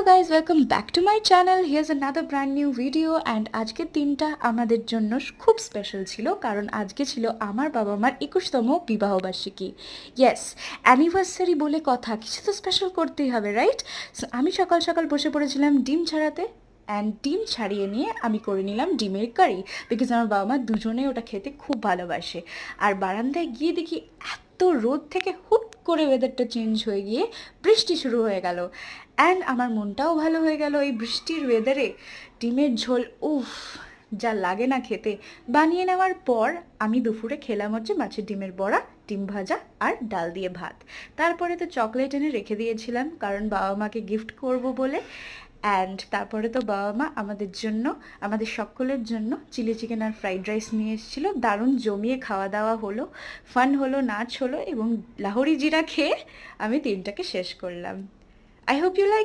Hello guys, welcome back to my channel. Here's another brand new video. And আজকের দিনটা আমাদের জন্য খুব স্পেশাল ছিল, কারণ আজকে ছিল আমার বাবা মার 21তম বিবাহবার্ষিকী। ইয়েস, অ্যানিভার্সারি বলে কথা, কিছু তো স্পেশাল করতেই হবে, রাইট? আমি সকাল সকাল বসে পড়েছিলাম ডিম ছাড়াতে, অ্যান্ড ডিম ছাড়িয়ে নিয়ে আমি করে নিলাম ডিমের কারি, বিকজ আমার বাবা মা দুজনেই ওটা খেতে খুব ভালোবাসে। আর বারান্দায় গিয়ে দেখি এত রোদ থেকে হুট করে ওয়েদারটা চেঞ্জ হয়ে গিয়ে বৃষ্টি শুরু হয়ে গেল। অ্যান্ড আমার মনটাও ভালো হয়ে গেল এই বৃষ্টির ওয়েদারে। ডিমের ঝোল, উফ, যা লাগে না খেতে। বানিয়ে নেওয়ার পর আমি দুপুরে খেলাম হচ্ছে মাছের ডিমের বড়া, ডিম ভাজা আর ডাল দিয়ে ভাত। তারপরে তো চকলেট এনে রেখে দিয়েছিলাম, কারণ বাবা মাকে গিফট করব বলে। অ্যান্ড তারপরে তো বাবা মা আমাদের জন্য, আমাদের সকলের জন্য চিলি চিকেন আর ফ্রাইড রাইস নিয়ে এসেছিলো। দারুণ জমিয়ে খাওয়া দাওয়া হলো, ফান হলো, নাচ হলো, এবং লাহোরি জিরা খেয়ে আমি দিনটাকে শেষ করলাম। I hope you like